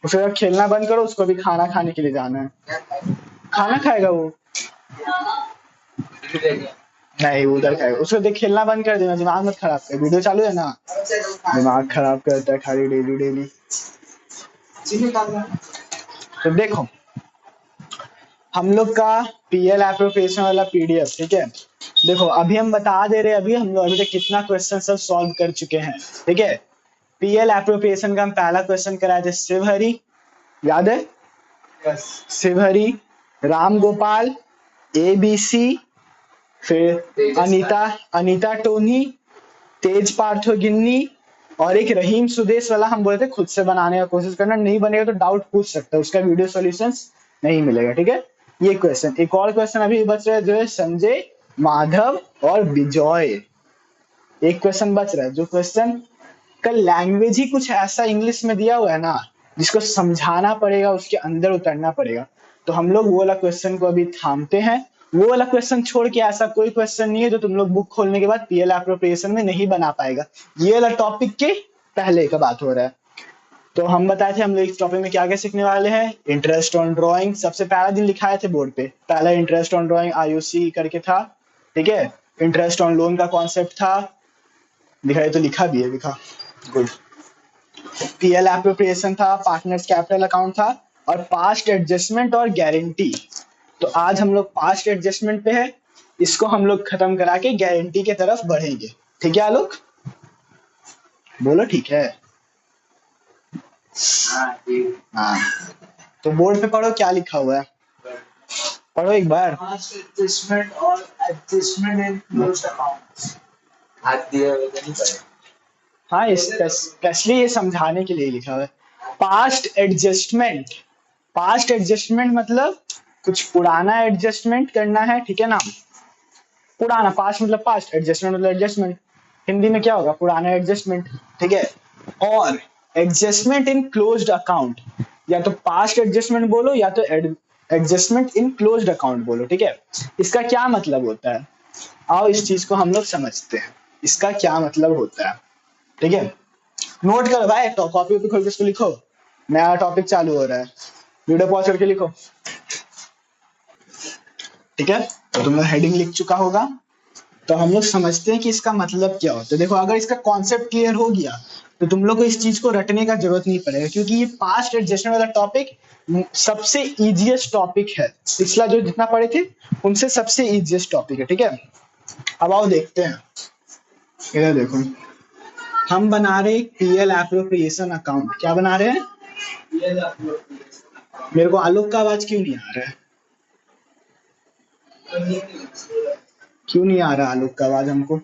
उसे अगर खेलना बंद करो, उसको भी खाना खाने के लिए जाना है। खाना खाएगा वो? नहीं, उधर खाएगा। उसको देख, खेलना बंद कर देना, दिमाग मत खराब कर। वीडियो चालू है ना, दिमाग खराब करता है खाली डेली डेली। तो देखो, हम लोग का पीएल एप्रोप्रिएशन वाला पीडीएफ, ठीक है। देखो अभी हम बता दे रहे हैं, अभी हम लोग अभी तक कितना क्वेश्चन सब सॉल्व कर चुके हैं, ठीक है। पीएल एप्रोप्रिएशन का हम पहला क्वेश्चन कराए थे शिवहरी, याद है? शिवहरी, राम गोपाल, एबीसी, फिर अनीता अनीता टोनी, तेज पार्थोगिन्नी, और एक रहीम सुदेश वाला हम बोले थे खुद से बनाने का कोशिश करना, नहीं बनेगा तो डाउट पूछ सकते हो, उसका वीडियो सॉल्यूशंस नहीं मिलेगा, ठीक है। ये क्वेश्चन, एक और क्वेश्चन अभी बच रहा है जो है संजय, माधव और विजय। एक क्वेश्चन बच रहा है, जो क्वेश्चन का लैंग्वेज ही कुछ ऐसा इंग्लिश में दिया हुआ है ना, जिसको समझाना पड़ेगा, उसके अंदर उतरना पड़ेगा। तो हम लोग वो वाला क्वेश्चन को अभी थामते हैं। वो वाला क्वेश्चन छोड़ के ऐसा कोई क्वेश्चन नहीं है जो तुम लोग बुक खोलने के बाद पीएल एप्रोप्रिएशन में नहीं बना पाएगा। ये वाला टॉपिक के पहले का बात हो रहा है। तो हम बताए थे हम लोग इस टॉपिक में क्या क्या सीखने वाले हैं। इंटरेस्ट ऑन ड्राइंग, सबसे पहला दिन लिखाए थे बोर्ड पे, पहला इंटरेस्ट ऑन ड्राइंग आईओसी करके था, ठीक है। इंटरेस्ट ऑन लोन का कॉन्सेप्ट था, दिखाई तो लिखा भी है, लिखा, गुड। पीएल एप्रोप्रिएशन था, पार्टनर्स कैपिटल अकाउंट था, और पास्ट एडजस्टमेंट और गारंटी। तो आज हम लोग पास्ट एडजस्टमेंट पे है, इसको हम लोग खत्म करा के गारंटी के तरफ बढ़ेंगे, ठीक है आलोक? बोलो ठीक है। हाँ, तो बोर्ड पे पढ़ो क्या लिखा हुआ है, पढ़ो एक बार। एडजस्टमेंट और एडजस्टमेंट इन क्लोज्ड अकाउंट्स। हाँ, स्पेशली ये समझाने के लिए लिखा हुआ है। पास्ट एडजस्टमेंट, पास्ट एडजस्टमेंट मतलब कुछ पुराना एडजस्टमेंट करना है, ठीक है ना। पुराना, पास्ट मतलब पास्ट, एडजस्टमेंट मतलब एडजस्टमेंट। हिंदी में क्या होगा, पुराना एडजस्टमेंट, ठीक है। और एडजस्टमेंट इन क्लोज्ड अकाउंट, या तो पास्ट एडजस्टमेंट बोलो या तो एडजस्टमेंट इन क्लोज्ड अकाउंट बोलो, ठीक है। इसका क्या मतलब होता है, आओ इस चीज को हम लोग समझते हैं, इसका क्या मतलब होता है, ठीक है। नोट करो भाई, तो कॉपी पे खोल के इसको लिखो, नया टॉपिक चालू हो रहा है, वीडियो पॉज करके लिखो, ठीक है। तो तुम लोग हेडिंग लिख चुका होगा, तो हम लोग समझते हैं कि इसका मतलब क्या होता है। देखो अगर इसका कॉन्सेप्ट क्लियर हो गया तो तुम लोग को इस चीज को रटने का जरूरत नहीं पड़ेगा, क्योंकि ये पास्ट एडजस्टमेंट वाला टॉपिक सबसे इजीएस्ट टॉपिक है, पिछला जो जितना पढ़े थे उनसे सबसे इजीएस्ट टॉपिक है, ठीक है। अब आओ देखते हैं, इधर देखो, हम बना रहे पीएल एप्रोप्रिएशन अकाउंट। क्या बना रहे हैं? मेरे को आलोक का आवाज क्यों नहीं आ रहा है, क्यों नहीं आ रहा आलोक का आवाज हमको?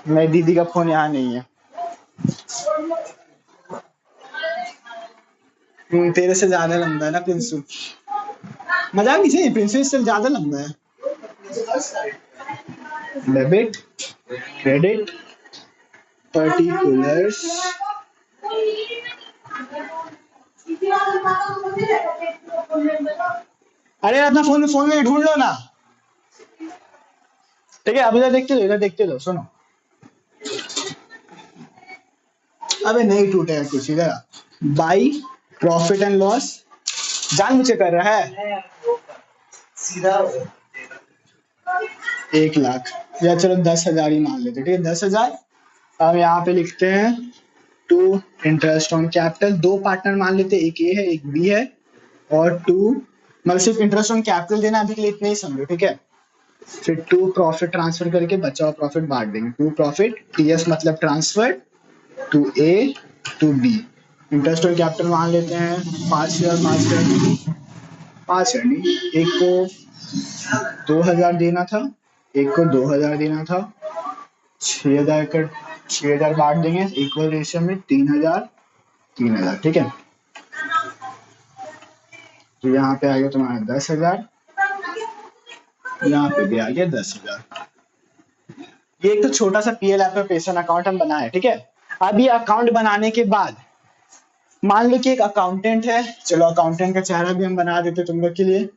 मेरी दीदी का फोन यहाँ नहीं है। तेरे से ज्यादा लंबा है ना प्रिंसू, मजाक नहीं चाहिए, प्रिंसू इससे ज्यादा लंबा है। डेबिट, क्रेडिट, पर्टिकुलर्स, अरे अपना फोन में ढूंढ लो ना, ठीक है। अब इधर देखते दो, इधर देखते दो, सुनो। अबे नहीं टूटेगा कुछ, इधर बाई प्रॉफिट एंड लॉस, जान मुझे कर रहा है सीधा 1 लाख, या चलो 10,000 ही मान लेते, ठीक है 10,000। अब यहाँ पे लिखते हैं टू इंटरेस्ट ऑन कैपिटल, दो पार्टनर मान लेते, एक ए है एक बी है, और टू मतलब सिर्फ इंटरेस्ट ऑन कैपिटल देना अभी के लिए इतना ही समझो, ठीक है। फिर टू प्रॉफिट ट्रांसफर करके बचा हुआ प्रॉफिट बांट देंगे, टू प्रॉफिट, टीएस मतलब transfer, to A to B. Interest on capital मान लेते हैं 5,000, 5,000 नहीं, एक को 2,000 देना था, एक को 2,000 देना था, 6,000 कर 6,000 बांट देंगे इक्वल रेशियो में, 3,000 3,000, ठीक है। तो यहाँ पे आ गया तुम्हारा 10,000, यहाँ पे भी आ गया 10,000। ये एक तो छोटा सा पीएल एप्रोप्रिएशन अकाउंट हम बनाए, ठीक है। अब ये अकाउंट बनाने के बाद मान लो कि एक अकाउंटेंट है, चलो अकाउंटेंट का चेहरा भी हम बना देते तुम लोग के लिए।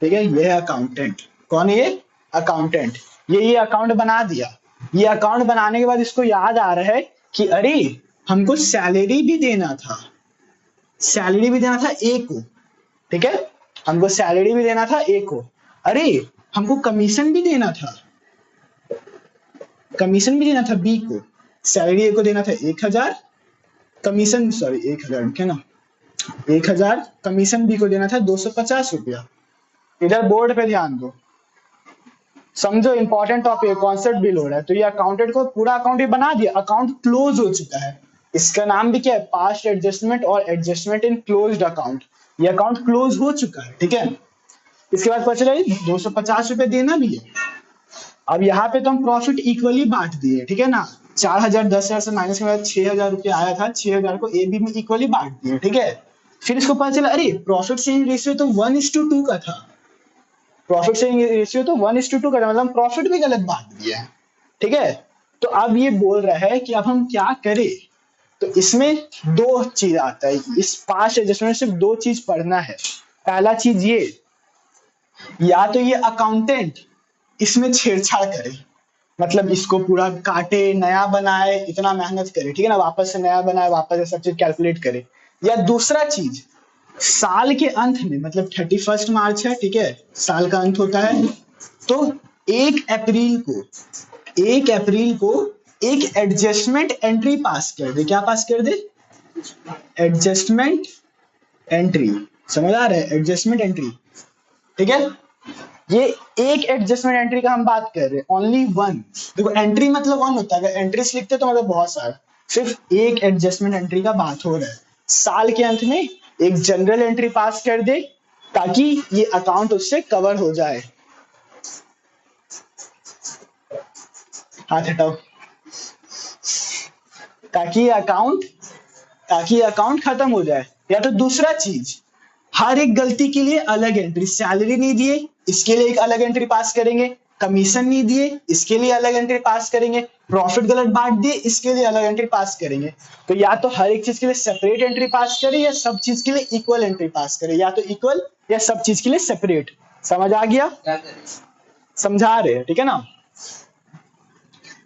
ठीक है, ये है अकाउंटेंट। कौन है ये? अकाउंटेंट। ये अकाउंट बना दिया। ये अकाउंट बनाने के बाद इसको याद आ रहा है कि अरे हमको सैलरी भी देना था, सैलरी भी देना था ए को, ठीक है, हमको सैलरी भी देना था ए को। अरे हमको कमीशन भी देना था, कमीशन भी देना था बी को। सैलरी ए को देना था 1000, कमीशन सॉरी 1000 है ना, 1000, कमीशन बी को देना था 250 रुपया। इधर बोर्ड पे ध्यान दो, समझो इंपॉर्टेंट टॉपिक, कॉन्सेप्ट भी लोड है। तो ये अकाउंटेंट को पूरा अकाउंट ही बना दिया, अकाउंट क्लोज हो चुका है। इसका नाम भी क्या है? पास्ट एडजस्टमेंट और एडजस्टमेंट इन क्लोज्ड अकाउंट। ये अकाउंट क्लोज हो चुका है, ठीक है। इसके बाद पता चला 250 रुपए देना भी है। अब यहाँ पे तो हम प्रॉफिट इक्वली बांट दिए, ठीक है ना। 4000 10,000 से माइनस के बाद 6000 रुपया आया था, 6000 को ए बी में इक्वली बांट दिए, ठीक है। फिर इसको पता चला अरे प्रॉफिट शेयरिंग रेशियो तो 1:2 का था, प्रॉफिट शेयरिंग रेशियो तो 1:2 का था, मतलब प्रॉफिट भी गलत बांट दिया है, ठीक है। तो अब ये बोल रहा है कि अब हम क्या करें। तो इसमें दो चीज आता है, इस पास्ट एडजस्टमेंट सिर्फ दो चीज पढ़ना है। पहला चीज ये, या तो ये अकाउंटेंट इसमें छेड़छाड़ करे, मतलब इसको पूरा काटे, नया बनाए, इतना मेहनत करे, ठीक है ना, वापस से नया बनाए, वापस से सब चीज कैलकुलेट करे। या दूसरा चीज, साल के अंत में, मतलब 31 मार्च है, ठीक है, साल का अंत होता है, तो 1 अप्रैल को, 1 अप्रैल को एक एडजस्टमेंट एंट्री पास कर दे। क्या पास कर दे? Adjustment entry. समझ आ रहा है? एडजस्टमेंट एंट्री, ठीक है। ये एक एडजस्टमेंट एंट्री का हम बात कर रहे हैं, ओनली वन। देखो एंट्री मतलब वन होता है, अगर एंट्रीज लिखते तो मतलब बहुत सारा, सिर्फ एक एडजस्टमेंट एंट्री का बात हो रहा है। साल के अंत में एक जनरल एंट्री पास कर दे ताकि ये अकाउंट उससे कवर हो जाए। हाथ हटाओ। ताकि अकाउंट खत्म हो जाए। या तो दूसरा चीज, हर एक गलती के लिए अलग एंट्री, सैलरी नहीं दिए इसके लिए एक अलग एंट्री पास करेंगे, कमीशन नहीं दिए इसके लिए अलग एंट्री पास करेंगे, प्रॉफिट गलत बांट दिए इसके लिए अलग एंट्री पास करेंगे। तो या तो हर एक चीज के लिए सेपरेट एंट्री पास करें या सब चीज के लिए इक्वल एंट्री पास करें, या तो इक्वल या सब चीज के लिए सेपरेट। समझ आ गया? समझा रहे हैं, ठीक है ना।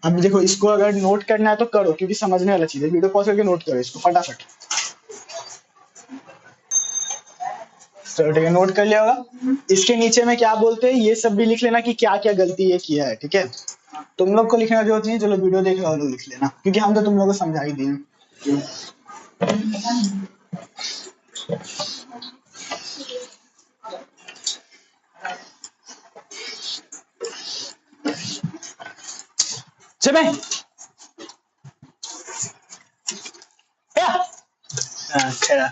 अब देखो इसको अगर नोट करना है तो करो, क्योंकि समझने वाला चीज है। वीडियो पॉज करके नोट करो इसको फटाफट। चलो ठीक है, नोट कर लिया होगा। इसके नीचे में क्या बोलते हैं ये सब भी लिख लेना कि क्या क्या गलती ये किया है, ठीक है। तुम लोग को लिखने की जरूरत नहीं, चलो वीडियो देख लो लिख लेना, क्योंकि हम तो तुम लोगों को समझा ही दिए। चले अच्छा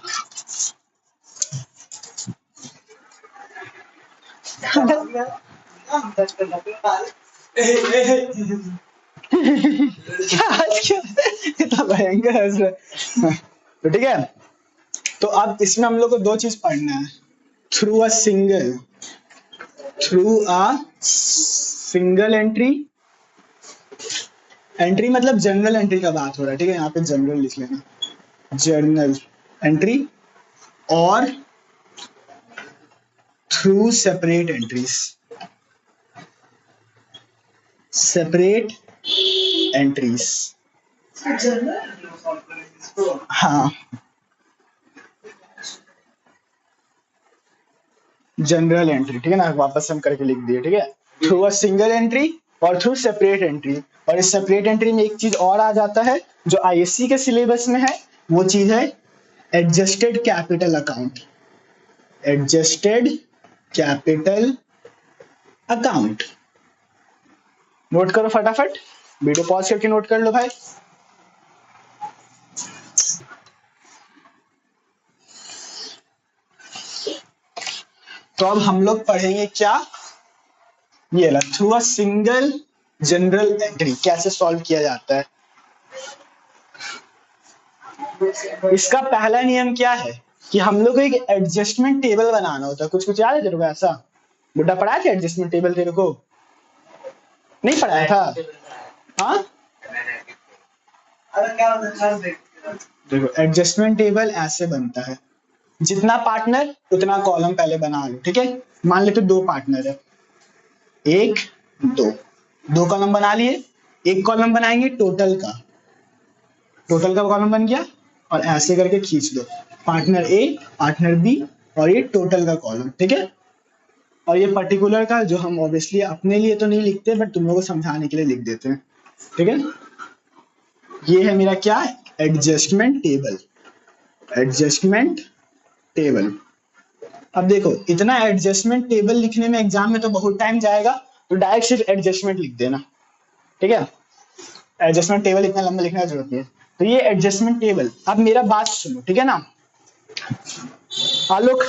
कितना भयंकर है। तो ठीक है, तो अब इसमें हम लोग को दो चीज पढ़ना है। Through a single entry, entry मतलब जनरल एंट्री का बात हो रहा है, ठीक है, यहाँ पे जनरल लिख लेना, जर्नल एंट्री, और through separate entries, separate entries. हाँ जनरल एंट्री, ठीक है ना, वापस हम करके लिख दिए, ठीक है। थ्रू अ सिंगल एंट्री और थ्रू सेपरेट एंट्री। और इस सेपरेट एंट्री में एक चीज और आ जाता है जो आईएससी के सिलेबस में है, वो चीज है adjusted capital account. Adjusted capital account. Note करो फटाफट, वीडियो पॉज करके नोट कर लो भाई। तो अब हम लोग पढ़ेंगे क्या, ये ला through a single journal entry कैसे सॉल्व किया जाता है। इसका पहला नियम क्या है कि हम लोग को एक एडजस्टमेंट टेबल बनाना होता है। कुछ कुछ याद है तेरे को ऐसा? बुड्ढा पढ़ाया था एडजस्टमेंट टेबल तेरे को? नहीं पढ़ाया था? हाँ देखो एडजस्टमेंट टेबल ऐसे बनता है, जितना पार्टनर उतना कॉलम पहले बना लो, ठीक है। मान लेते 2 पार्टनर है, 1 2, 2 कॉलम बना लिए। एक कॉलम बनाएंगे टोटल का, टोटल का कॉलम बन गया, और ऐसे करके खींच दो, पार्टनर ए, पार्टनर बी, और ये टोटल का कॉलम, ठीक है। और ये पर्टिकुलर का जो हम ऑब्वियसली अपने लिए तो नहीं लिखते, बट तुम लोगों को समझाने के लिए लिख देते हैं, ठीक है। ये है मेरा क्या, एडजस्टमेंट टेबल, एडजस्टमेंट टेबल। अब देखो इतना एडजस्टमेंट टेबल लिखने में एग्जाम में तो बहुत टाइम जाएगा, तो डायरेक्ट सिर्फ एडजस्टमेंट लिख देना, ठीक है। एडजस्टमेंट टेबल इतना लंबा लिखने की जरूरत नहीं है। तो ये एडजस्टमेंट टेबल। अब मेरा बात सुनो, ठीक है ना आलोक,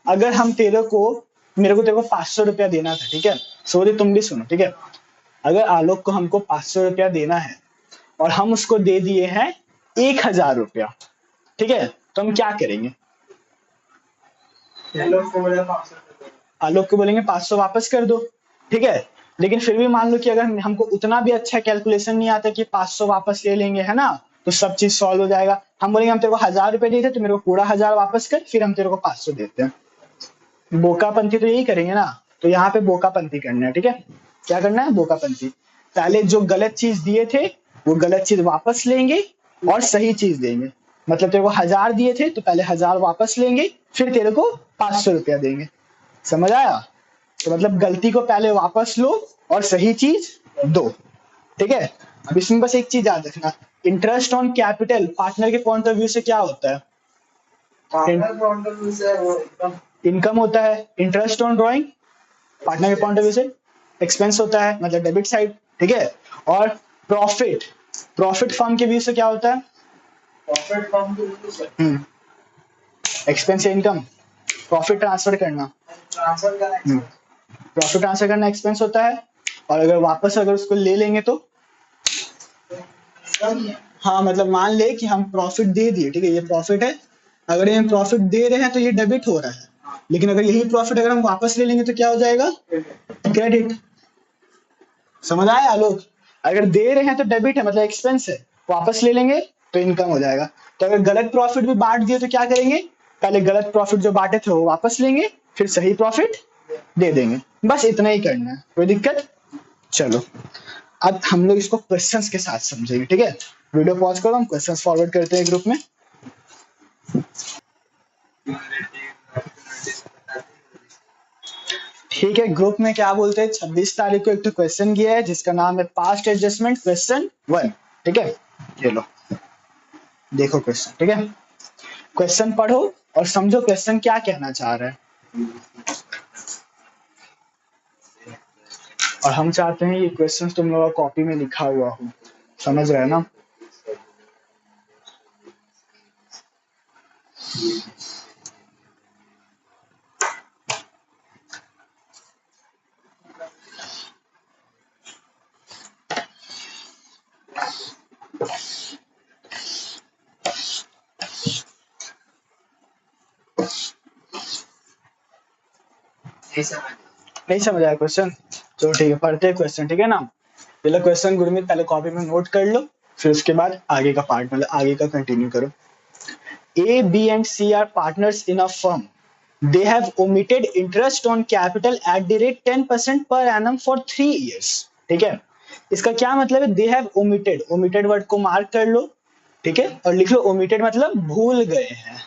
अगर हम तेरे को तेरे को 500 रुपया देना था, ठीक है। सॉरी तुम भी सुनो, ठीक है। अगर आलोक को हमको 500 रुपया देना है और हम उसको दे दिए हैं 1000 रुपया, ठीक है, तो हम क्या करेंगे? आलोक को बोलेंगे 500 वापस कर दो, ठीक है। लेकिन फिर भी मान लो कि अगर हमको उतना भी अच्छा कैलकुलेशन नहीं आता कि 500 वापस ले लेंगे, है ना, तो सब चीज सॉल्व हो जाएगा। हम बोलेंगे हम तेरे को 1000 रुपए दिए थे, तो मेरे को पूरा 1000 वापस कर, फिर हम तेरे को 500 देते हैं। बोकापंथी तो यही करेंगे ना, तो यहाँ पे बोकापंथी करना है, ठीक है। क्या करना है? बोकापंथी। पहले जो गलत चीज दिए थे वो गलत चीज वापस लेंगे और सही चीज देंगे। मतलब तेरे को 1000 दिए थे तो पहले 1000 वापस लेंगे, फिर तेरे को 500 रुपया देंगे। समझ आया? तो मतलब गलती को पहले वापस लो और सही चीज दो, ठीक है। अब इसमें बस एक चीज याद रखना, इंटरेस्ट ऑन कैपिटल पार्टनर के पॉइंट ऑफ व्यू से क्या होता है? इनकम होता है। इंटरेस्ट ऑन ड्रॉइंग पार्टनर के पॉइंट ऑफ व्यू से एक्सपेंस होता है, मतलब डेबिट साइड, ठीक है। और प्रॉफिट, प्रॉफिट फर्म के व्यू से क्या होता है? प्रॉफिट फर्म के व्यू से एक्सपेंस या इनकम, प्रॉफिट ट्रांसफर करना, प्रॉफिट ट्रांसफर करना एक्सपेंस होता है। और अगर वापस अगर उसको ले लेंगे तो हाँ, मतलब मान ले कि हम प्रॉफिट दे दिए, ठीक है, ये प्रॉफिट है। अगर ये प्रॉफिट दे रहे हैं तो ये डेबिट हो रहा है, लेकिन अगर यही प्रॉफिट अगर हम वापस ले लेंगे तो क्या हो जाएगा? क्रेडिट। समझ आया आलोक? अगर दे रहे हैं तो डेबिट है, मतलब एक्सपेंस है, वापस ले लेंगे तो इनकम हो जाएगा। तो अगर गलत प्रॉफिट भी बांट दिए तो क्या करेंगे? पहले गलत प्रॉफिट जो बांटे थे वो वापस लेंगे, फिर सही प्रॉफिट दे देंगे। बस इतना ही करना है, कोई दिक्कत? चलो अब हम लोग इसको क्वेश्चंस के साथ समझेंगे, ठीक है। वीडियो पॉज करो, हम क्वेश्चंस फॉरवर्ड करते हैं ग्रुप में। ठीक है, ग्रुप में क्या बोलते हैं, 26 तारीख को एक तो क्वेश्चन किया है जिसका नाम है पास्ट एडजस्टमेंट क्वेश्चन 1, ठीक है। ये लो देखो क्वेश्चन, ठीक है। क्वेश्चन पढ़ो और समझो क्वेश्चन क्या कहना चाह रहा है। और हम चाहते हैं ये क्वेश्चन तुम लोगों का कॉपी में लिखा हुआ हो, समझ रहे हैं ना? नहीं समझ आया क्वेश्चन? तो ठीक है, पढ़ते हैं क्वेश्चन, ठीक है ना। पहले क्वेश्चन गुरमीत पहले कॉपी में नोट कर लो, फिर उसके बाद आगे का पार्ट मतलब आगे का कंटिन्यू करो। A, B and C are partners in a firm. They have omitted interest on capital at the rate 10% per annum for 3 years. ठीक है, इसका क्या मतलब है? They have omitted, omitted word को मार्क कर लो, ठीक है, और लिख लो omitted मतलब भूल गए हैं,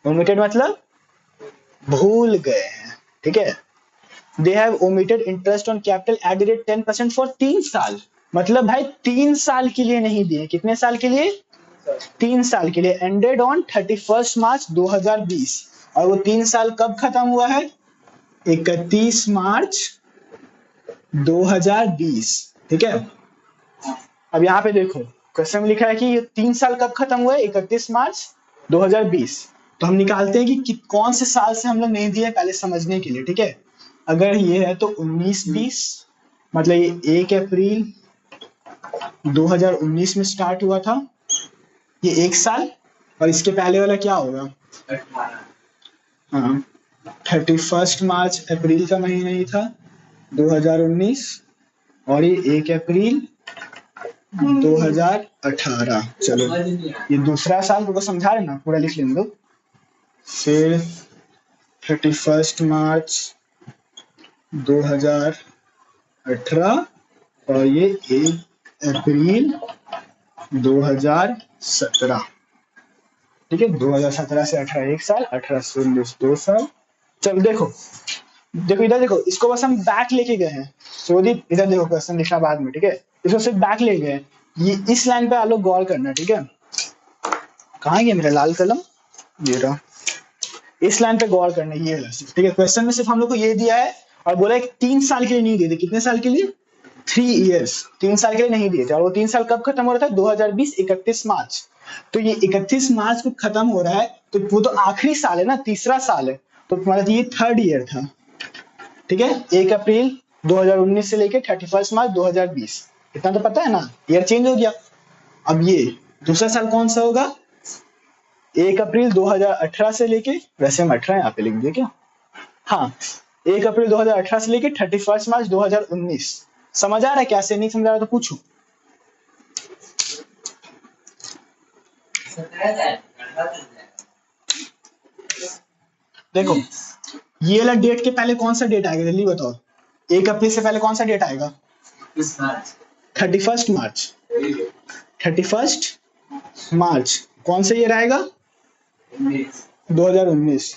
omitted मतलब भूल गए हैं, ठीक है। They have omitted interest on capital at the rate 10% for 3 साल, मतलब भाई 3 साल के लिए नहीं दिए। कितने साल के लिए? 3 साल के लिए। एंडेड ऑन 31 मार्च 2020, और वो 3 साल कब खत्म हुआ है? 31 मार्च 2020, ठीक है। अब यहाँ पे देखो क्वेश्चन में लिखा है कि ये 3 साल कब खत्म हुआ है? 31 मार्च 2020। तो हम निकालते हैं कि कौन से साल से हम लोग नहीं दिए, पहले समझने के लिए, ठीक है। अगर ये है तो 19-20, मतलब ये 1 अप्रैल 2019 में स्टार्ट हुआ था, ये 1 साल। और इसके पहले वाला क्या होगा? हाँ, 31 मार्च अप्रैल का महीना ही था 2019, और ये 1 अप्रैल 2018। चलो ये दूसरा साल, तुमको समझा रहे ना, पूरा लिख लेने दो। फिर 31 मार्च 2018 और ये 1 अप्रैल 2017। ठीक है, 2017 से 18 1 साल, 18 से 19 2 साल। चल देखो देखो इधर देखो, इसको बस हम बैक लेके गए हैं। सोदी इधर देखो, क्वेश्चन लिखना बाद में, ठीक है, इसको सिर्फ बैक ले गए हैं। ये इस लाइन पे आप लोग गौर करना, ठीक है। कहाँ गया मेरा लाल कलम, ये रहा। इस लाइन पे गौर करना, ये वाला, ठीक है। क्वेश्चन में सिर्फ हम लोग को ये दिया है और बोला है 3 साल के लिए नहीं दिए थे। कितने साल के लिए? 3 इयर्स, 3 साल के लिए नहीं दिए थे। और वो 3 साल कब खत्म हो रहा था? 2020 31 मार्च। तो ये 31 मार्च को खत्म हो रहा है, तो वो तो आखिरी साल है ना, तीसरा साल है, तो तुम्हारा ये 3rd ईयर था। ठीक है, 1 अप्रैल 2019 से लेके 31 मार्च 2020, इतना तो पता है ना। ईयर चेंज हो गया। अब ये दूसरा साल कौन सा होगा? 1 अप्रैल 2018 से लेके, वैसे हम 18 यहाँ पे लिख दिए क्या? हाँ, 1 अप्रैल 2018 से लेके 31 मार्च 2019। समझ आ रहा है? कैसे नहीं समझ आ रहा तो पूछो। देखो ये वाला डेट के पहले कौन सा डेट आएगा, जल्दी बताओ। 1 अप्रैल से पहले कौन सा डेट आएगा? 31 मार्च। 31 मार्च कौन सा ईयर आएगा? 2019।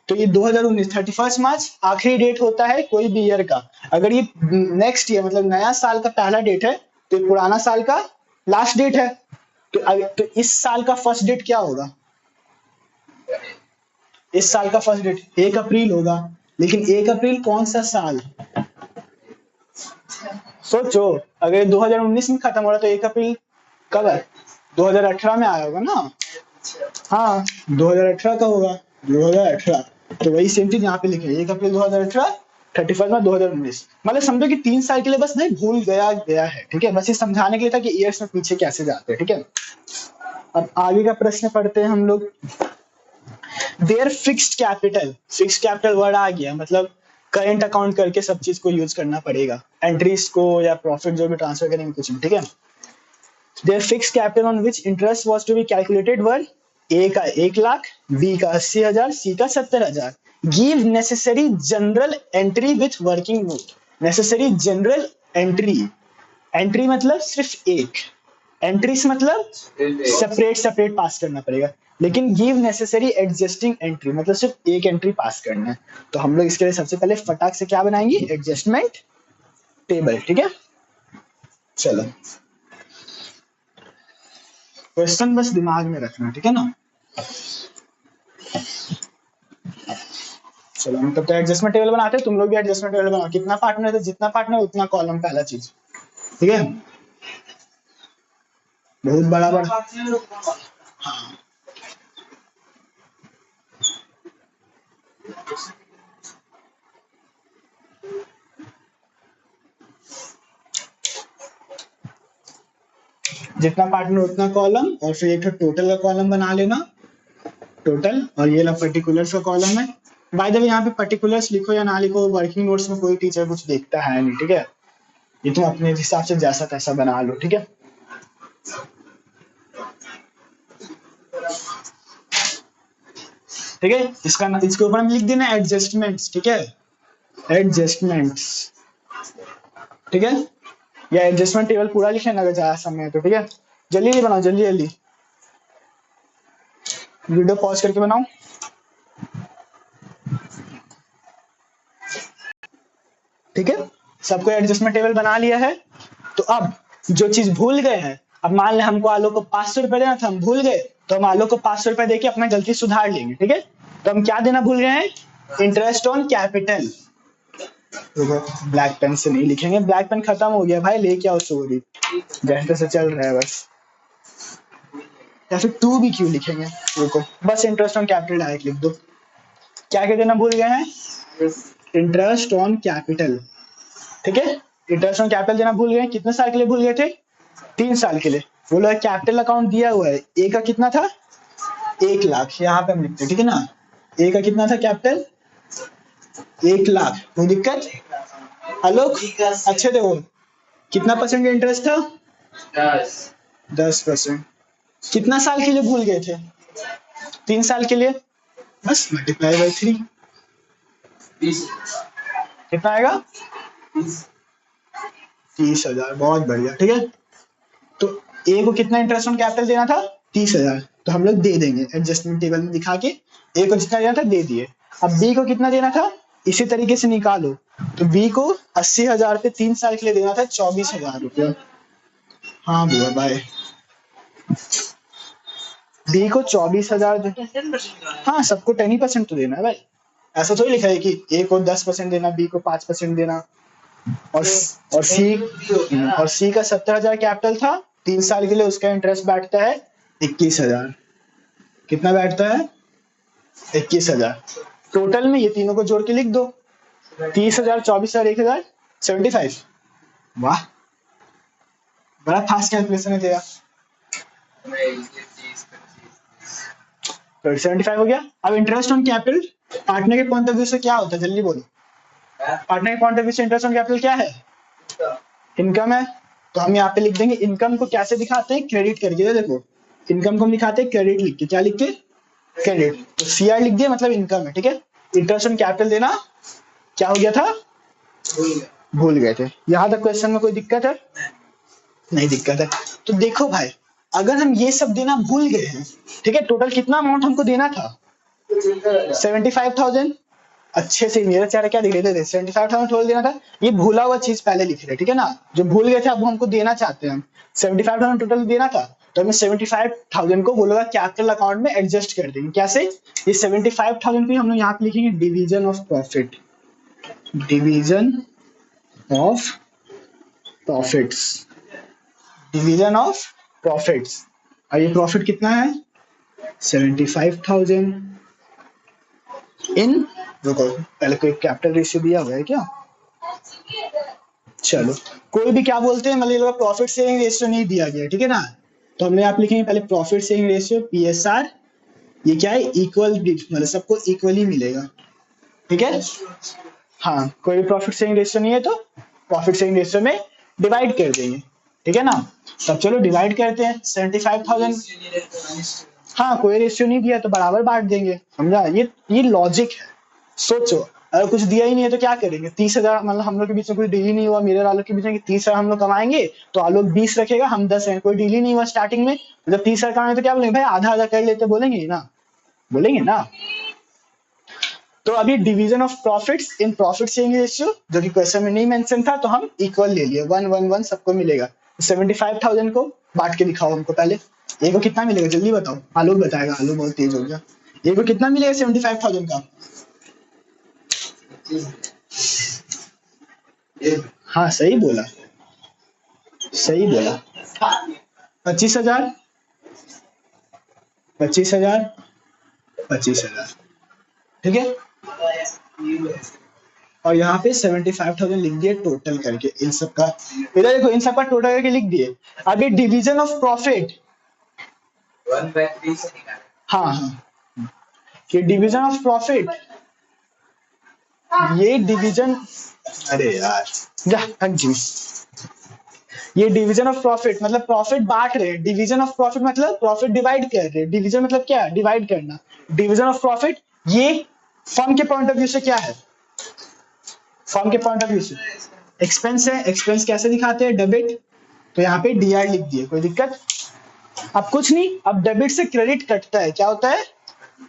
तो ये 2019 31 मार्च आखिरी डेट होता है कोई भी ईयर का। अगर ये नेक्स्ट ईयर मतलब नया साल का पहला डेट है, तो ये पुराना साल का लास्ट डेट है। तो इस साल का फर्स्ट डेट क्या होगा? इस साल का फर्स्ट डेट 1 अप्रैल होगा। लेकिन 1 अप्रैल कौन सा साल? सोचो, अगर 2019 में खत्म हो रहा तो 1 अप्रैल कब है? 2018 में आया होगा ना। हाँ, 2018 का होगा, 2018। तो वही सेम चीज यहाँ पे लिखे 1 अप्रैल 2018, 31 मार्च 2019। मतलब समझो कि 3 साल के लिए बस नहीं भूल गया है। ठीक है, बस ये समझाने के लिए था कि ईयर्स में पीछे कैसे जाते हैं। ठीक है, अब आगे का प्रश्न पढ़ते हैं हम लोग। देयर फिक्स्ड कैपिटल वर्ड आ गया, मतलब करेंट अकाउंट करके सब चीज को यूज करना पड़ेगा, एंट्रीज को या प्रॉफिट जो भी ट्रांसफर करेंगे कुछ भी। ठीक है, there fixed capital on which interest was to be calculated were A का 1 लाख, बी का 80,000, सी का 70,000। Give necessary journal entry with working note. Necessary journal entry मतलब सिर्फ एक, एंट्रीज मतलब सेपरेट पास करना पड़ेगा। लेकिन गिव नेसेसरी एडजस्टिंग एंट्री मतलब सिर्फ एक एंट्री पास करना है। तो हम लोग इसके लिए सबसे पहले फटाक से क्या बनाएंगे? Adjustment table. ठीक है, चलो क्वेश्चन बस दिमाग में रखना, ठीक है ना। चलो हम तब तक एडजस्टमेंट टेबल बनाते हैं, तुम लोग भी एडजस्टमेंट टेबल बनाओ। कितना पार्टनर है, जितना पार्टनर उतना कॉलम, पहला चीज। ठीक है, बहुत बड़ा हाँ। जितना पार्टनर उतना कॉलम, और फिर एक टोटल का कॉलम बना लेना, टोटल। और ये ला पर्टिकुलर्स का कॉलम है। बाय द वे यहाँ पे पर्टिकुलर्स लिखो या ना लिखो, वर्किंग नोट्स में कोई टीचर कुछ देखता है नहीं। ठीक है, ये तुम अपने हिसाब से जैसा तैसा बना लो। ठीक है, ठीक है, इसके ऊपर हम लिख देना एडजस्टमेंट्स। ठीक है, एडजस्टमेंट्स। ठीक है, या एडजस्टमेंट टेबल पूरा लिखे ना अगर ज्यादा समय है तो। ठीक है, जल्दी जल्दी बनाओ, जल्दी जल्दी। वीडियो पॉज करके बनाओ। ठीक है, सबको एडजस्टमेंट टेबल बना लिया है। तो अब जो चीज भूल गए हैं, अब मान ले हमको आलोक को 500 रुपए देना था, हम भूल गए, तो हम आलोक को 500 रुपए देके अपना गलती सुधार लेंगे। ठीक है, तो हम क्या देना भूल गए हैं? Interest on capital. Black pen से नहीं लिखेंगे, ब्लैक पेन खत्म हो गया भाई, लेके आओ। सॉरी, जैसे से चल रहा है बस। या फिर टू भी क्यों लिखेंगे, रुको, बस इंटरेस्ट ऑन कैपिटल डायरेक्ट लिख दो। क्या क्या देना भूल गए हैं? Interest on capital. ठीक है, इंटरेस्ट ऑन कैपिटल देना भूल गए। कितने साल के लिए भूल गए थे? 3 साल के लिए। बोलो कैपिटल अकाउंट दिया हुआ है, ए का कितना था? 1 लाख। यहाँ पे हम लिखते हैं, ठीक है ना। ए का कितना था कैपिटल? 1 लाख। कोई दिक्कत? आलोक अच्छे देखो, कितना परसेंट का इंटरेस्ट था? 10%। कितना साल के लिए भूल गए थे? 3 साल के लिए। बस मल्टीप्लाई बाई 3, 20 कितना आएगा? 30,000। बहुत बढ़िया, ठीक है। तो ए को कितना इंटरेस्ट ऑन कैपिटल देना था? 30,000। तो हम लोग दे देंगे एडजस्टमेंट टेबल में दिखा के, ए को जितना देना था दे दिए। अब बी को कितना देना था इसी तरीके से निकालो। तो बी को 80,000 पे 3 साल के लिए देना था 24,000 रुपया। हाँ बुआ बाय। बी को 24,000 हाँ सबको 10% तो देना है भाई। ऐसा थोड़ी लिखा है कि ए को 10% देना, बी को 5% देना। और सी का 70,000 कैपिटल था, 3 साल के लिए उसका इंटरेस्ट बैठता है 21,000। कितना बैठता है? 21,000। टोटल में ये तीनों को जोड़ के लिख दो, 30,000, 24,000, 1,000, 75। वाह, बड़ा फास्ट कैलकुलेशन है तेरा। 75 हो गया। अब इंटरेस्ट ऑन कैपिटल पार्टनर के पॉइंट ऑफ व्यू से क्या होता है, जल्दी बोलो। पार्टनर के पॉइंट ऑफ व्यू से इंटरेस्ट ऑन कैपिटल क्या है? इनकम है। तो हम यहाँ पे लिख देंगे इनकम को कैसे दिखाते हैं? क्रेडिट करके। देखो इनकम को हम दिखाते हैं क्रेडिट लिख के। क्या लिख के? क्रेडिट। तो सीआर लिख दिया, मतलब इनकम है, ठीक है। इंटरेस्ट ऑन कैपिटल देना क्या हो गया था? भूल गए थे। यहाँ तक क्वेश्चन में कोई दिक्कत है? नहीं दिक्कत है। तो देखो भाई, अगर हम ये सब देना भूल गए हैं, ठीक है, टोटल कितना अमाउंट हमको देना था? 75,000। अच्छे से मेरा चेहरा क्या दिख रहे थे? 75,000 टोटल देना था। ये भूला हुआ चीज पहले लिख रहे, ठीक है ना, जो भूल गए थे अब हमको देना चाहते हैं हम। 75,000 टोटल देना था, तो हमें 75,000 को बोलोगा कैपिटल अकाउंट में एडजस्ट कर देंगे। कैसे? ये 75,000 को हम लोग यहाँ पे लिखेंगे division of profit. Division of profits. Division of profits. और ये प्रॉफिट कितना है? 75,000 इन, रुको पहले कोई कैपिटल रेशियो दिया हुआ है क्या? चलो कोई भी क्या बोलते हैं, मतलब प्रॉफिट शेयरिंग रेशियो नहीं दिया गया, ठीक है ना। तो हमने आप लिखेंगे पहले प्रॉफिट शेयरिंग रेशियो PSR। ये क्या है? इक्वल, मतलब सबको इक्वली मिलेगा, ठीक है। हाँ कोई भी प्रॉफिट शेयरिंग रेशियो नहीं है तो प्रॉफिट शेयरिंग रेशियो में डिवाइड कर देंगे, ठीक है ना। तब चलो डिवाइड करते हैं 75,000। हाँ कोई रेशियो नहीं दिया तो बराबर बांट देंगे, समझा। ये लॉजिक है। सोचो अगर कुछ दिया ही नहीं है तो क्या करेंगे? 30,000, मतलब हम लोग के बीच में कोई डील ही नहीं हुआ, मेरे वालों के बीच में 30,000 हम लोग कमाएंगे तो आप लोग 20 रखेगा, हम 10 हैं, कोई डील ही नहीं हुआ स्टार्टिंग में। जब 30,000 कमाएंगे तो क्या बोलेंगे? भाई आधा आधा कर लेते, बोलेंगे ना, बोलेंगे ना। तो अभी division of profits in profit sharing ratio, जो कि क्वेश्चन में नहीं मेंशन था, तो हम इक्वल ले लिए, 1-1-1 सबको मिलेगा। 75,000 को बांट के दिखाओ हमको पहले। ए को कितना मिलेगा जल्दी बताओ। आलोक बताएगा, आलोक बहुत तेज हो गया। ए को कितना मिलेगा 75,000 का? हाँ सही बोला, सही बोला। 25,000, 25,000, 25,000, ठीक है। और यहाँ पे 75,000 लिख दिए टोटल करके इन सब का। इधर देखो इन सब का टोटल करके लिख दिए। अभी डिवीजन ऑफ प्रॉफिट 1/3 से निकालें। हाँ हाँ, ये डिवीजन ऑफ प्रॉफिट, ये डिवीजन, अरे यार जा कंटिन्यू। ये डिवीजन ऑफ प्रॉफिट मतलब प्रॉफिट बांट रहे हैं, डिवीजन ऑफ प्रॉफिट मतलब प्रॉफिट डिवाइड कर रहे हैं। डिवीजन मतलब क्या? डिवाइड करना। डिवीजन ऑफ प्रॉफिट ये फर्म के पॉइंट ऑफ व्यू से क्या है? फर्म के पॉइंट ऑफ व्यू से एक्सपेंस है। एक्सपेंस कैसे दिखाते हैं? डेबिट। तो यहाँ पे डीआर लिख दिए, कोई दिक्कत? अब कुछ नहीं, अब डेबिट से क्रेडिट कटता है। क्या होता है?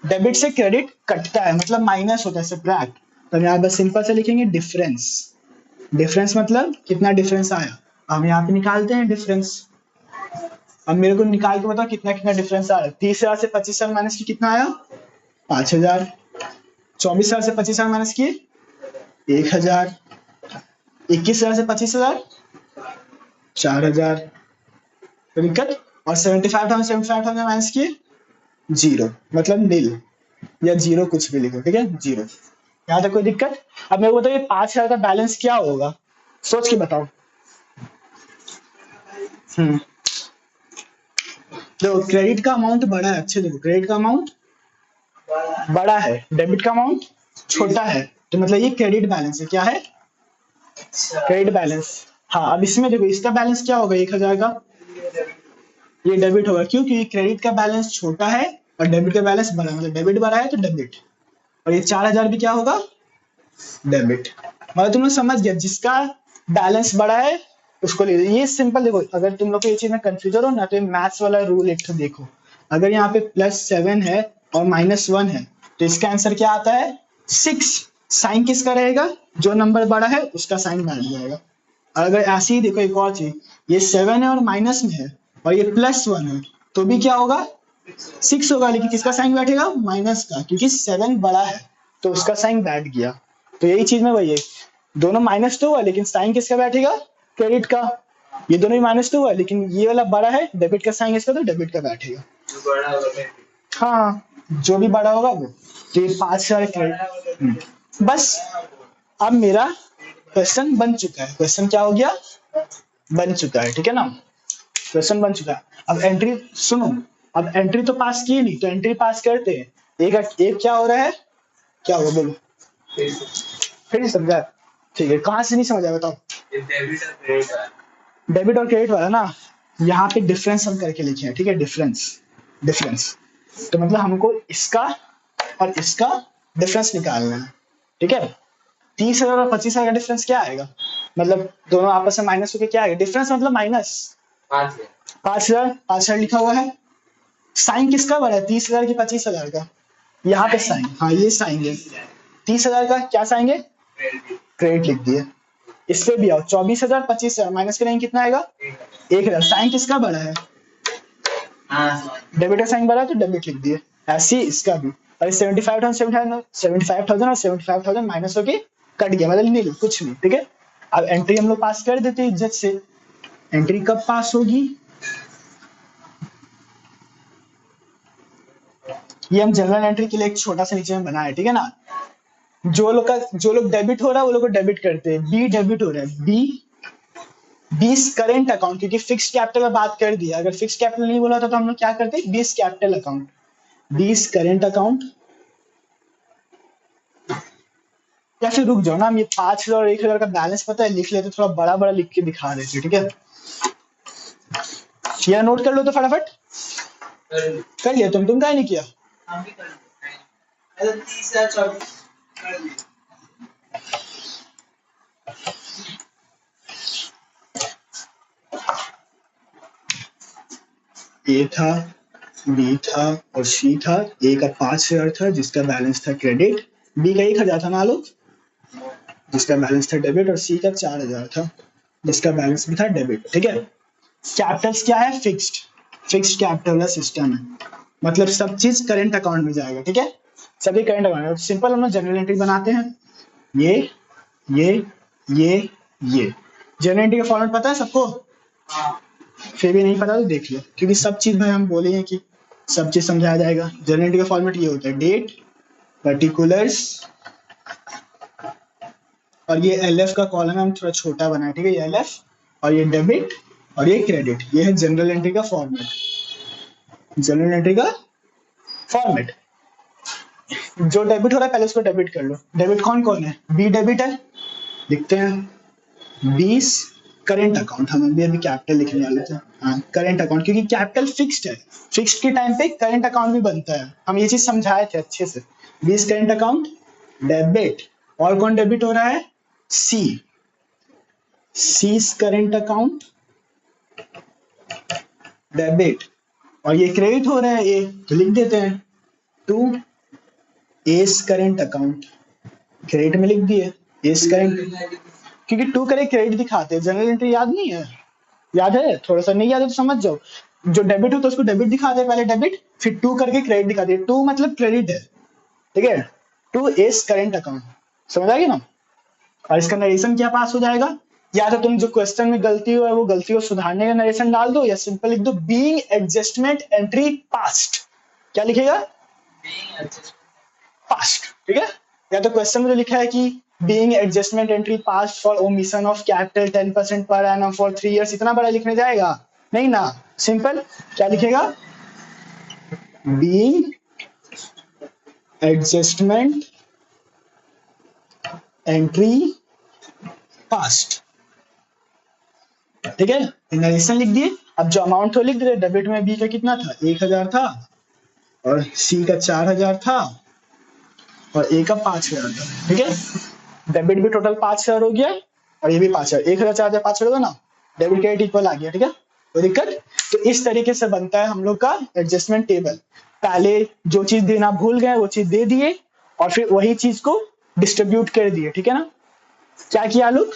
डेबिट से क्रेडिट कटता है, मतलब माइनस होता है, सब्ट्रैक्ट। तो यहाँ बस सिंपल से लिखेंगे डिफरेंस। डिफरेंस मतलब कितना डिफरेंस आया, हम यहाँ पे निकालते हैं डिफरेंस। अब मेरे को निकाल के बताओ कितना कितना डिफरेंस आया। 30,000 से 25,000 माइनस की कितना आया? 5,000। 24,000 से 25,000 माइनस किए 1,000। 21,000 से 25,000 4,000। कोई दिक्कत? और 75,000 माइनस किए 0, मतलब नील या 0 कुछ भी लिखो, ठीक है, 0। यहाँ तक कोई दिक्कत? अब मेरे को बताइए 5,000 का बैलेंस क्या होगा, सोच के बताओ। देखो क्रेडिट का अमाउंट बड़ा है, अच्छे देखो क्रेडिट का अमाउंट बड़ा है, डेबिट का अमाउंट छोटा है, तो मतलब ये क्रेडिट बैलेंस है। क्या है? Credit balance. हाँ अब इसमें देखो इसका बैलेंस क्या होगा 1,000 का, ये डेबिट होगा। क्यों? क्योंकि क्रेडिट का बैलेंस छोटा है और डेबिट का बैलेंस बढ़ा, मतलब डेबिट बढ़ा है तो डेबिट, और ये 4000 भी क्या होगा, डेबिट। मतलब तुम लोग समझ गया, जिसका बैलेंस बढ़ा है उसको ले, ये सिंपल। देखो अगर तुम लोग को ये चीज में कंफ्यूजन हो ना, तो ये मैथ्स वाला रूल एक तो देखो, अगर यहाँ पे +7 है और -1 है तो इसका आंसर क्या आता है, 6। साइन किसका रहेगा, जो नंबर बड़ा है उसका साइन बैठ जाएगा। और अगर ऐसे ही देखो एक और चीज, ये 7 है और माइनस में है और ये +1 है, तो भी क्या होगा, 6 होगा, लेकिन किसका साइन बैठेगा, माइनस का, क्योंकि 7 बड़ा है तो उसका साइन बैठ गया। तो यही चीज में वही है, दोनों माइनस तो हुआ लेकिन साइन किसका बैठेगा, क्रेडिट का। ये दोनों ही माइनस तो हुआ लेकिन ये वाला बड़ा है, डेबिट का साइन इसका, तो डेबिट का बैठेगा। हाँ, जो भी बड़ा होगा वो। तो ये 5000 क्रेडिट, बस। अब मेरा क्वेश्चन बन चुका है, क्वेश्चन क्या हो गया, बन चुका है, ठीक है ना, क्वेश्चन बन चुका है। अब एंट्री सुनो, अब एंट्री तो पास की नहीं, तो एंट्री पास करते हैं। एक क्या हो रहा है, क्या होगा बोलो, फिर नहीं समझा, ठीक है, कहाँ से नहीं समझा बताओ। डेबिट और क्रेडिट वाला ना, यहाँ पे डिफरेंस हम करके लिखे हैं, ठीक है, डिफरेंस, डिफरेंस। तो मतलब हमको इसका और इसका डिफरेंस निकालना है, ठीक है। 30,000 और 25,000 का डिफरेंस क्या आएगा, मतलब दोनों आपस में माइनस होकर क्या आएगा, डिफरेंस मतलब माइनस 5,000, 5,000 लिखा हुआ है। साइन किसका बड़ा है, 30,000 की 25,000 का, यहाँ पे साइन, हाँ ये साइन है, 30,000 का क्या साइन है, क्रेडिट लिख दिए। इस पे भी आओ, 24,000 25,000 माइनस करेंगे कितना आएगा, 1,000। साइन किसका बड़ा है, डेबिट का साइन बड़ा है तो डेबिट लिख दिए। ऐसे ही इसका भी, और 75,000 और 75,000 माइनस होके कट गया, मतलब नहीं कुछ नहीं, ठीक है। अब एंट्री हम लोग पास कर देते हैं इज्जत से। एंट्री कब पास होगी, ये हम जनरल एंट्री के लिए एक छोटा सा नीचे में बना है, ठीक है ना। जो लोग डेबिट हो रहा है वो लोग को डेबिट करते हैं, बी डेबिट हो रहा है, बी करेंट अकाउंट, क्योंकि फिक्स कैपिटल में बात कर दिया, अगर फिक्स कैपिटल नहीं बोला था तो हम लोग क्या करते, बीस कैपिटल अकाउंट, बीस करेंट अकाउंट। या फिर रुक जाओ ना, हम ये 5,000 और 1,000 का बैलेंस पता है लिख लेते, थोड़ा बड़ा बड़ा लिख के दिखा देते, ठीक है। ये नोट कर लो तो फटाफट, कर लिया तुम क्या नहीं किया, ए था, बी था और सी था। ए का 5,000 था जिसका बैलेंस था क्रेडिट, बी का 1,000 था ना लोग जिसका बैलेंस था डेबिट, और सी का 4,000 था जिसका बैलेंस भी था डेबिट, ठीक है। कैपिटल्स क्या है, फिक्स्ड, फिक्स्ड कैपिटल का सिस्टम है, मतलब सब चीज करेंट अकाउंट में जाएगा, ठीक है, सभी करेंट अकाउंट। सिंपल हम लोग जनरल एंट्री बनाते हैं, ये ये ये ये जनरल एंट्री का फॉर्मेट पता है सबको, फिर भी नहीं पता तो देख लो, क्योंकि सब चीज भाई हम बोले हैं कि सब चीज समझाया जाएगा। जनरल एंट्री का फॉर्मेट ये होता है, डेट, पर्टिकुलर्स, और ये एलएफ का कॉलम हम थोड़ा छोटा बनाए, ठीक है, ये एलएफ, और ये डेबिट और ये क्रेडिट, ये है जनरल एंट्री का फॉर्मेट। जनरल एंट्री का फॉर्मेट, जो डेबिट हो रहा है पहले उसको डेबिट कर लो। डेबिट कौन कौन है, बी डेबिट है, लिखते हैं 20 करेंट अकाउंट, हम अभी कैपिटल लिखने वाले थे, हाँ करेंट अकाउंट, क्योंकि कैपिटल फिक्स्ड है, फिक्स्ड के टाइम पे करेंट अकाउंट भी बनता है, हम ये चीज समझाए थे अच्छे से। 20 करेंट अकाउंट डेबिट, और कौन डेबिट हो रहा है, सी, सी करेंट अकाउंट डेबिट, और ये क्रेडिट हो रहा है ए, तो लिख देते हैं 2 एस करेंट अकाउंट, क्रेडिट में लिख दिए एस करेंट, क्योंकि 2 करे क्रेडिट दिखाते हैं। जनरल एंट्री याद नहीं है, याद है, थोड़ा सा नहीं याद है तो समझ जाओ, जो डेबिट हो तो उसको डेबिट दिखाते हैं पहले, डेबिट, फिर 2 करके क्रेडिट दिखाते हैं, 2 मतलब क्रेडिट है, ठीक है, 2 एस करेंट अकाउंट, समझ आ गया ना। और इसका नरेशन क्या पास हो जाएगा, या तो तुम जो क्वेश्चन में गलती हो वो गलती को सुधारने का नरेशन डाल दो, या सिंपल लिख दो बीइंग एडजस्टमेंट एंट्री पास्ट, क्या लिखेगा, पास्ट, ठीक है। या तो क्वेश्चन में जो लिखा है कि being adjustment entry past for omission of capital 10% per annum for 3 years, इतना बड़ा लिखने जाएगा नहीं ना, सिंपल क्या लिखेगा, बीइंग एडजस्टमेंट एंट्री पास्ट, ठीक है, नरेशन लिख दिए। अब जो अमाउंट तो लिख दिए, डेबिट में बी का कितना था, 1,000 था, और सी का 4000 था और ए का 5000 था, ठीक है। डेबिट भी टोटल 5000 हो गया और ये भी 5000, 1000 4000 5000 ना, डेबिट क्रेडिट इक्वल आ गया, ठीक है, कोई दिक्कत। तो इस तरीके से बनता है हम लोग का एडजस्टमेंट टेबल। पहले जो चीज देना भूल गए वो चीज दे दिए और फिर वही चीज को डिस्ट्रीब्यूट कर दिए, ठीक है ना। क्या किया लोग,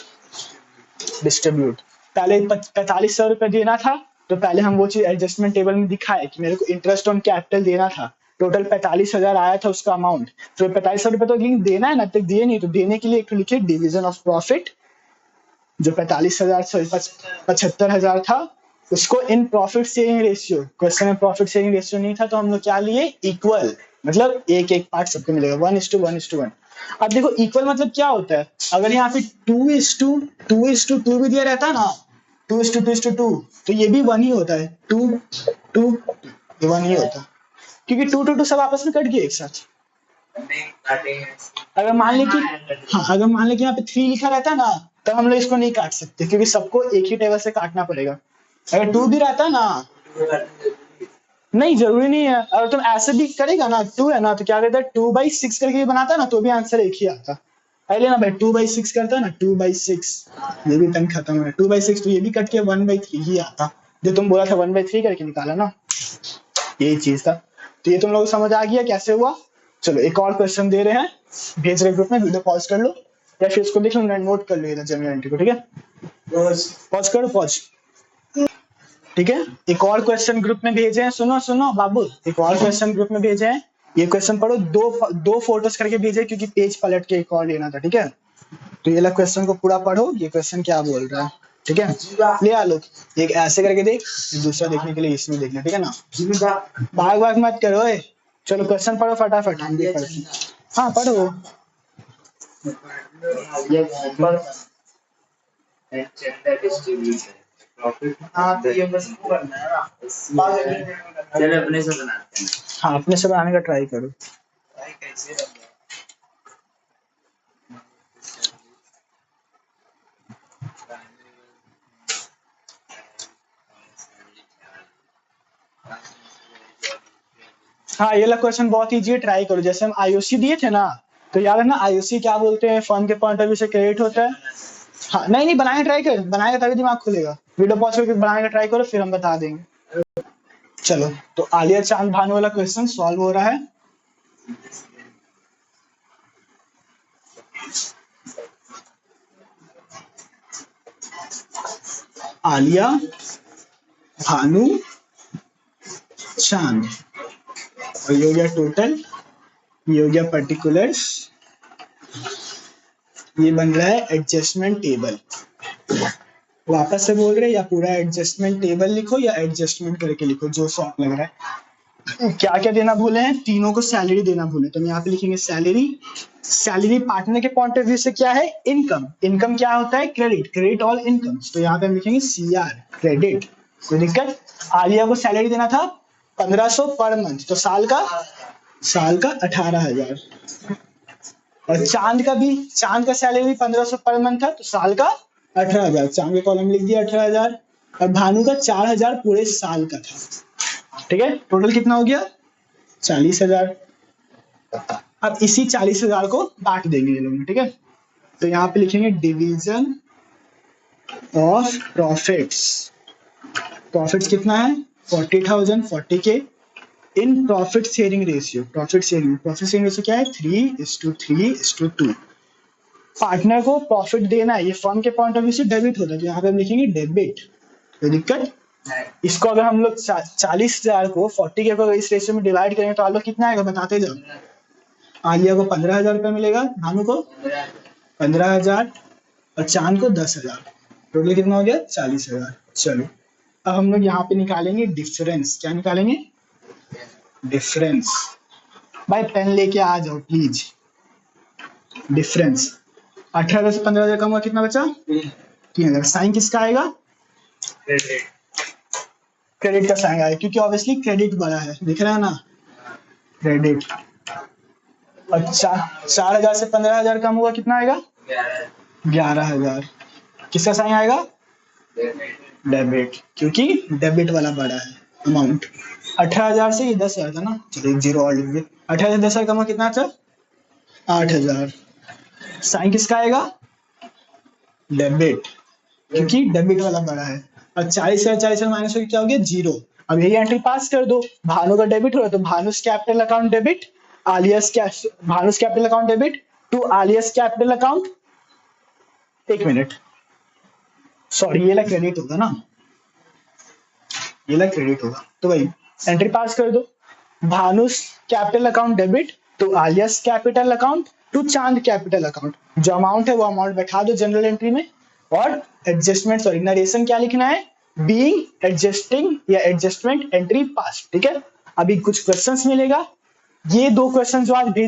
डिस्ट्रीब्यूट। पहले 4500 रुपए देना था तो पहले हम वो चीज एडजस्टमेंट टेबल में दिखाए कि मेरे को इंटरेस्ट ऑन कैपिटल देना था, टोटल 45,000 आया था उसका अमाउंट, तो 4500 रुपए तो देना है ना, तक दिए नहीं, तो देने के लिए एक लिखे डिवीजन ऑफ प्रॉफिट, जो 45,000 75,000 था उसको in profit sharing ratio, question में प्रॉफिट शेयरिंग रेशियो नहीं था तो हम लोग क्या लिए, इक्वल, मतलब एक एक पार्ट सबको मिलेगा 1:1:1। अब देखो इक्वल मतलब क्या होता है, अगर यहाँ पे 2:2 भी दिया रहता है ना, 2:2 तो ये भी 1 ही होता है, 2:2 ये 1 ही होता है, क्योंकि 2:2 सब आपस में कट गए एक साथ। अगर मान ले कि हाँ, अगर मान ले कि यहाँ पे 3 लिखा रहता है ना तो हम लोग इसको नहीं काट सकते क्योंकि सबको एक ही टेबल से काटना पड़ेगा। अगर 2 भी रहता ना, नहीं जरूरी नहीं है, अगर तुम ऐसे भी करेगा ना 2 है ना तो क्या कहता है 2/6 करके भी बनाता ना तो भी आंसर एक ही आता। पहले ना भाई 2/6 करता ना 2/6, ये भी टर्म खत्म है, 2/6 तो ये भी कट के 1/3 ही आता, जो तुम बोला था 1/3 करके निकाला ना, यही चीज था। तो ये तुम लोग समझ आ गया कैसे हुआ। चलो एक और क्वेश्चन दे रहे हैं, भेज रहे ग्रुप में, वीडियो पॉज कर लो या फिर इसको देख लो, नोट कर लो इधर जनरल एंट्री को, ठीक है, पॉज करो पॉज, ठीक है। एक और क्वेश्चन ग्रुप में भेजे हैं, सुनो सुनो बाबू, एक और क्वेश्चन ग्रुप में भेजे हैं, ये क्वेश्चन पढ़ो, दो फोटोज करके भेजे क्योंकि पेज पलट के एक और लेना था, ठीक है। तो ये वाला क्वेश्चन को पूरा पढ़ो, ये क्वेश्चन क्या बोल रहा है, ठीक है। ले आ लो, एक ऐसे करके देख, दूसरा देखने के लिए इसमें देखना, ठीक है ना, भाग भाग मत करो। चलो क्वेश्चन पढ़ो फटाफट, हम भी पढ़ते हैं। हाँ पढ़ो। हाँ तो ये बस करना है ना, चलो अपने से बनाते हैं। हाँ अपने से बनाने का ट्राई करो। कैसे हाँ ये वाला क्वेश्चन बहुत इजी है, ट्राई करो। जैसे हम आईओसी दिए थे ना, तो याद है ना आईओसी क्या बोलते हैं, फर्म के पॉइंट ऑफ व्यू से क्रेडिट होता है। हाँ नहीं नहीं बनाए ट्राई कर, बनाएगा तभी दिमाग खुलेगा, वीडियो पॉज करके बनाने का ट्राई करो फिर हम बता देंगे। चलो तो आलिया चांद भानु वाला क्वेश्चन सॉल्व हो रहा है। आलिया भानु चांद, और ये हो गया टोटल, ये हो गया पर्टिकुलर्स, ये बन रहा है एडजस्टमेंट टेबल। वापस से बोल रहे या पूरा एडजस्टमेंट टेबल लिखो या एडजस्टमेंट करके लिखो, जो शौक लग रहा है। क्या क्या देना भूले हैं, तीनों को सैलरी देना भूले, तो हम यहाँ पे लिखेंगे सैलरी। सैलरी पार्टनर के पॉइंट ऑफ व्यू से क्या है, इनकम। इनकम क्या होता है, क्रेडिट, क्रेडिट ऑल इनकम, तो यहाँ पे हम लिखेंगे CR, क्रेडिट, कोई दिक्कत। आलिया को सैलरी देना था 1500 पर मंथ, तो साल का 18,000। और चांद का सैलरी 1500 पर मंथ था तो साल का 18,000, चांद के कॉलम लिख दिया 18,000। और भानु का 4,000 पूरे साल का था, ठीक है। टोटल कितना हो गया, 40,000। अब इसी 40,000 को बांट देंगे ये लोग, ठीक है। तो यहाँ पे लिखेंगे डिवीजन ऑफ प्रॉफिट्स। प्रॉफिट्स कितना है 40,000, 40K in profit sharing ratio. Profit sharing ratio क्या है 3:3:2। पार्टनर को प्रॉफिट देना है, ये फर्म के पॉइंट ऑफ व्यू से डेबिट होता है, तो यहाँ पे हम लिखेंगे डेबिट, कोई दिक्कत। इसको अगर हम लोग 40,000 को 40K को इस रेशियो में डिवाइड करेंगे तो आप लोग कितना आएगा बताते जाओ। आलिया को 15,000 रुपए मिलेगा, भानु को 15,000 और चांद को 10,000, टोटल कितना हो गया 40,000। चलो अब हम लोग यहाँ पे निकालेंगे डिफरेंस। क्या निकालेंगे, डिफरेंस। भाई पेन लेके आ जाओ प्लीज। डिफरेंस 18,000 से 15,000 कम हुआ, कितना बचा 3,000। साइन किसका आएगा, क्रेडिट का साइन आएगा क्योंकि ऑब्वियसली क्रेडिट बड़ा है, दिख रहा है ना, क्रेडिट। और 4,000 से 15,000 कम हुआ, कितना आएगा 11,000। किसका साइन आएगा, डेबिट, क्योंकि डेबिट वाला बड़ा है अमाउंट। 18,000 से ये 10,000 था ना, चलो एक जीरो और लिख दे। 18,000 10,000 कमा कितना था? 8,000। साइन किसका आएगा? डेबिट, क्योंकि डेबिट वाला बड़ा है। और 40,000 माइनस हो क्या हो गया? जीरो। अब यही एंट्री पास कर दो। भानु का डेबिट हो रहा है तो Bhanu's capital account debit, Bhanu's capital account debit to Alia's capital account. एक मिनट, सॉरी ये वाला क्रेडिट होगा ना, ये वाला क्रेडिट होगा। तो भाई एंट्री पास कर दो। Bhanu's capital account debit to Alia's capital account to Chand capital account. जो अमाउंट है वो अमाउंट बैठा दो जनरल एंट्री में। और एडजस्टमेंट सॉरी नरेशन क्या लिखना है? बीइंग एडजस्टिंग या एडजस्टमेंट एंट्री पास। ठीक है, अभी कुछ क्वेश्चंस मिलेगा। ये 2 क्वेश्चन जो आज